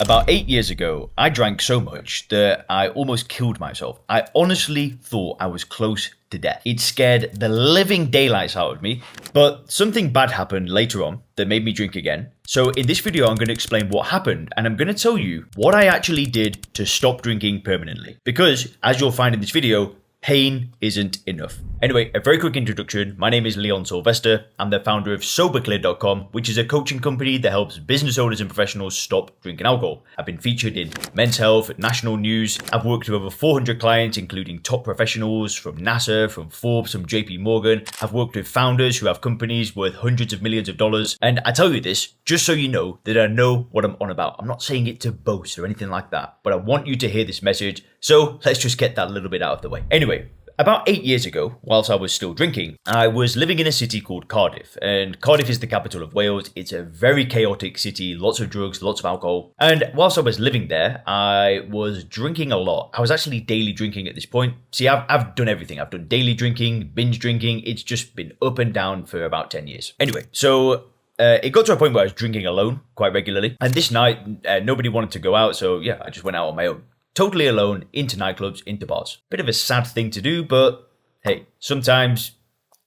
About 8 years ago, I drank so much that I almost killed myself. I honestly thought I was close to death. It scared the living daylights out of me, but something bad happened later on that made me drink again. So in this video, I'm going to explain what happened, and I'm going to tell you what I actually did to stop drinking permanently. Because, as you'll find in this video, pain isn't enough. Anyway, a very quick introduction. My name is Leon Sylvester. I'm the founder of SoberClear.com, which is a coaching company that helps business owners and professionals stop drinking alcohol. I've been featured in Men's Health, national news. I've worked with over 400 clients, including top professionals from NASA, from Forbes, from JP Morgan. I've worked with founders who have companies worth hundreds of millions of dollars. And I tell you this, just so you know that I know what I'm on about. I'm not saying it to boast or anything like that, but I want you to hear this message. So let's just get that a little bit out of the way. Anyway, about 8 years ago, whilst I was still drinking, I was living in a city called Cardiff, and Cardiff is the capital of Wales. It's a very chaotic city, lots of drugs, lots of alcohol. And whilst I was living there, I was drinking a lot. I was actually daily drinking at this point. See, I've done everything. I've done daily drinking, binge drinking. It's just been up and down for about 10 years. Anyway, so it got to a point where I was drinking alone quite regularly. And this night, nobody wanted to go out, so yeah, I just went out on my own. Totally alone, into nightclubs, into bars. Bit of a sad thing to do, but hey, sometimes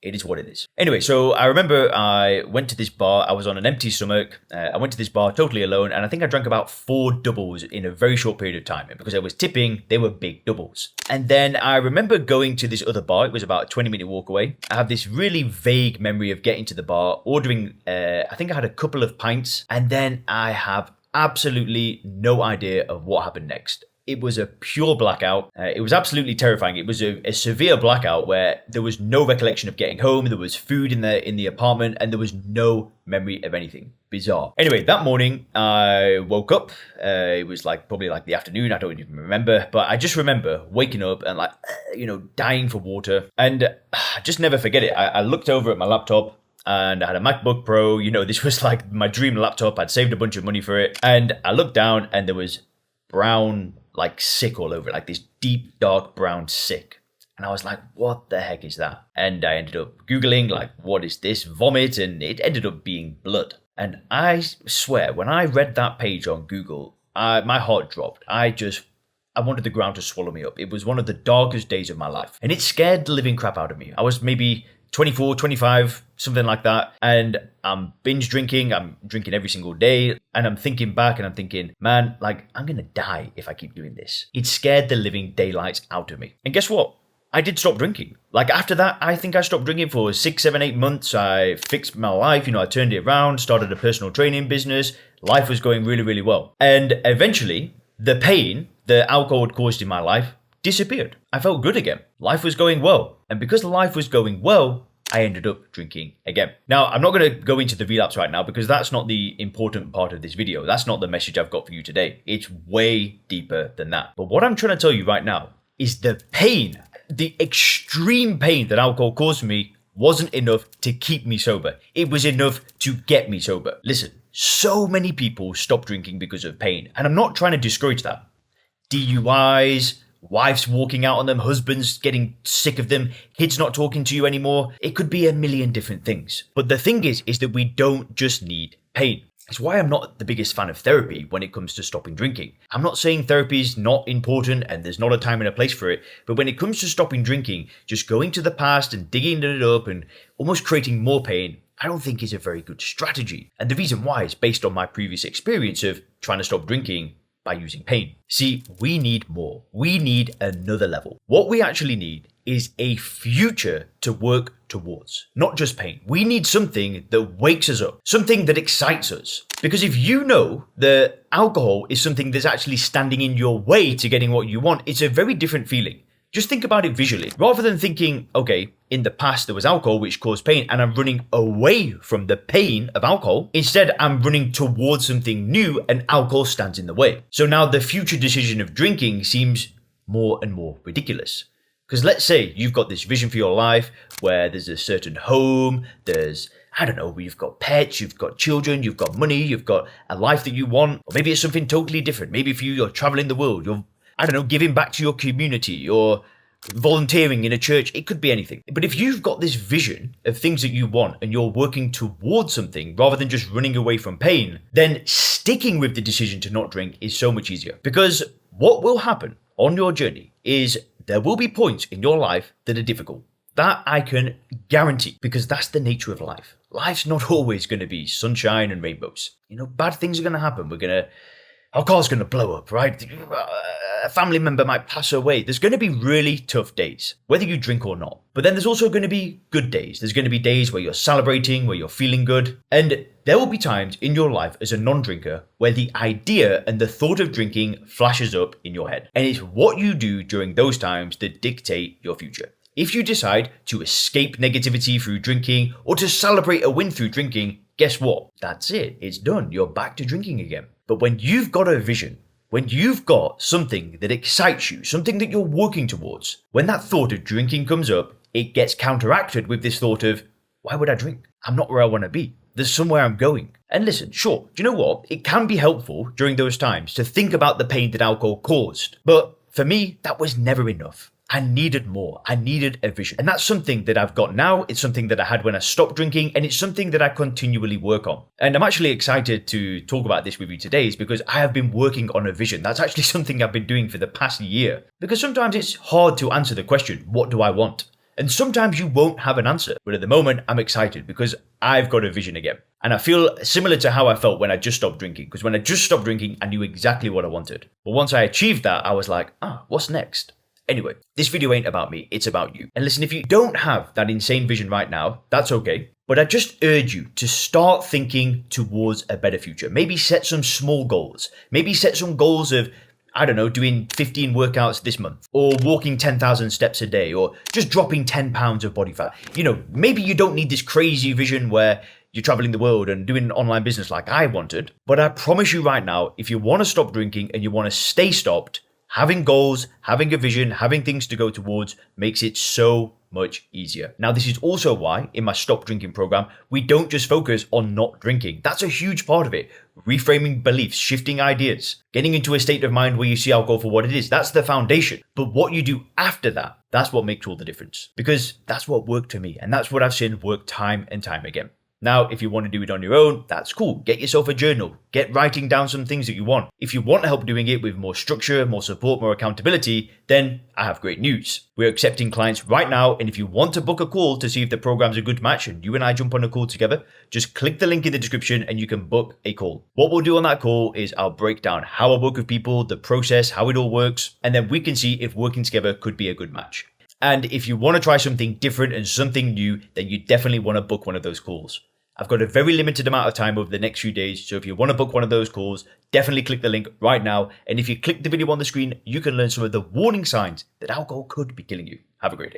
it is what it is. Anyway, so I remember I went to this bar. I was on an empty stomach. I went to this bar totally alone, and I think I drank about 4 doubles in a very short period of time. And because I was tipping, they were big doubles. And then I remember going to this other bar. It was about a 20-minute walk away. I have this really vague memory of getting to the bar, ordering, I think I had a couple of pints, and then I have absolutely no idea of what happened next. It was a pure blackout. It was absolutely terrifying. It was a severe blackout where there was no recollection of getting home. There was food in the apartment, and there was no memory of anything. Bizarre. Anyway, that morning I woke up. It was probably the afternoon. I don't even remember, but I just remember waking up and dying for water. And I just never forget it. I looked over at my laptop. And I had a MacBook Pro. This was like my dream laptop. I'd saved a bunch of money for it. And I looked down and there was brown sick all over it, this deep dark brown sick. And I was like, what the heck is that? And I ended up Googling what is this? Vomit. And it ended up being blood. And I swear, when I read that page on Google, my heart dropped. I wanted the ground to swallow me up. It was one of the darkest days of my life. And it scared the living crap out of me. I was maybe 24, 25, something like that. And I'm binge drinking. I'm drinking every single day. And I'm thinking back and I'm thinking, man, I'm going to die if I keep doing this. It scared the living daylights out of me. And guess what? I did stop drinking. After that, I think I stopped drinking for 6, 7, 8 months. I fixed my life. I turned it around, started a personal training business. Life was going really, really well. And eventually, the pain that alcohol had caused in my life disappeared. I felt good again. Life was going well. And because life was going well, I ended up drinking again. Now, I'm not going to go into the relapse right now because that's not the important part of this video. That's not the message I've got for you today. It's way deeper than that. But what I'm trying to tell you right now is the pain, the extreme pain that alcohol caused me wasn't enough to keep me sober. It was enough to get me sober. Listen, so many people stop drinking because of pain. And I'm not trying to discourage that. DUIs, wives walking out on them, husbands getting sick of them, kids not talking to you anymore. It could be a million different things. But the thing is that we don't just need pain. It's why I'm not the biggest fan of therapy when it comes to stopping drinking. I'm not saying therapy is not important and there's not a time and a place for it, but when it comes to stopping drinking, just going to the past and digging it up and almost creating more pain, I don't think is a very good strategy. And the reason why is based on my previous experience of trying to stop drinking by using pain. See, we need more. We need another level. What we actually need is a future to work towards, not just pain. We need something that wakes us up, something that excites us. Because if you know that alcohol is something that's actually standing in your way to getting what you want, it's a very different feeling. Just think about it visually. Rather than thinking, okay, in the past there was alcohol which caused pain and I'm running away from the pain of alcohol. Instead, I'm running towards something new and alcohol stands in the way. So now the future decision of drinking seems more and more ridiculous. Because let's say you've got this vision for your life where there's a certain home, you've got pets, you've got children, you've got money, you've got a life that you want. Or maybe it's something totally different. Maybe for you, you're traveling the world, you're giving back to your community, or volunteering in a church, it could be anything. But if you've got this vision of things that you want and you're working towards something rather than just running away from pain, then sticking with the decision to not drink is so much easier. Because what will happen on your journey is there will be points in your life that are difficult. That I can guarantee, because that's the nature of life. Life's not always going to be sunshine and rainbows. Bad things are going to happen. Our car's going to blow up, right? A family member might pass away. There's going to be really tough days, whether you drink or not. But then there's also going to be good days. There's going to be days where you're celebrating, where you're feeling good. And there will be times in your life as a non-drinker where the idea and the thought of drinking flashes up in your head. And it's what you do during those times that dictate your future. If you decide to escape negativity through drinking or to celebrate a win through drinking, guess what? That's it. It's done. You're back to drinking again. But when you've got a vision, when you've got something that excites you, something that you're working towards, when that thought of drinking comes up, it gets counteracted with this thought of, why would I drink? I'm not where I want to be. There's somewhere I'm going. And listen, sure, do you know what? It can be helpful during those times to think about the pain that alcohol caused. But for me, that was never enough. I needed more. I needed a vision. And that's something that I've got now. It's something that I had when I stopped drinking, and it's something that I continually work on. And I'm actually excited to talk about this with you today, is because I have been working on a vision. That's actually something I've been doing for the past year. Because sometimes it's hard to answer the question, what do I want? And sometimes you won't have an answer. But at the moment, I'm excited because I've got a vision again. And I feel similar to how I felt when I just stopped drinking. Because when I just stopped drinking, I knew exactly what I wanted. But once I achieved that, I was like, what's next? Anyway, this video ain't about me, it's about you. And listen, if you don't have that insane vision right now, that's okay. But I just urge you to start thinking towards a better future. Maybe set some small goals. Maybe set some goals of, doing 15 workouts this month, or walking 10,000 steps a day, or just dropping 10 pounds of body fat. Maybe you don't need this crazy vision where you're traveling the world and doing an online business like I wanted. But I promise you right now, if you want to stop drinking and you want to stay stopped, having goals, having a vision, having things to go towards makes it so much easier. Now, this is also why in my Stop Drinking program, we don't just focus on not drinking. That's a huge part of it. Reframing beliefs, shifting ideas, getting into a state of mind where you see alcohol for what it is. That's the foundation. But what you do after that, that's what makes all the difference. Because that's what worked for me. And that's what I've seen work time and time again. Now, if you want to do it on your own, that's cool. Get yourself a journal. Get writing down some things that you want. If you want help doing it with more structure, more support, more accountability, then I have great news. We're accepting clients right now, and if you want to book a call to see if the program's a good match and you and I jump on a call together, just click the link in the description and you can book a call. What we'll do on that call is I'll break down how I work with people, the process, how it all works, and then we can see if working together could be a good match. And if you want to try something different and something new, then you definitely want to book one of those calls. I've got a very limited amount of time over the next few days, so if you want to book one of those calls, definitely click the link right now. And if you click the video on the screen, you can learn some of the warning signs that alcohol could be killing you. Have a great day.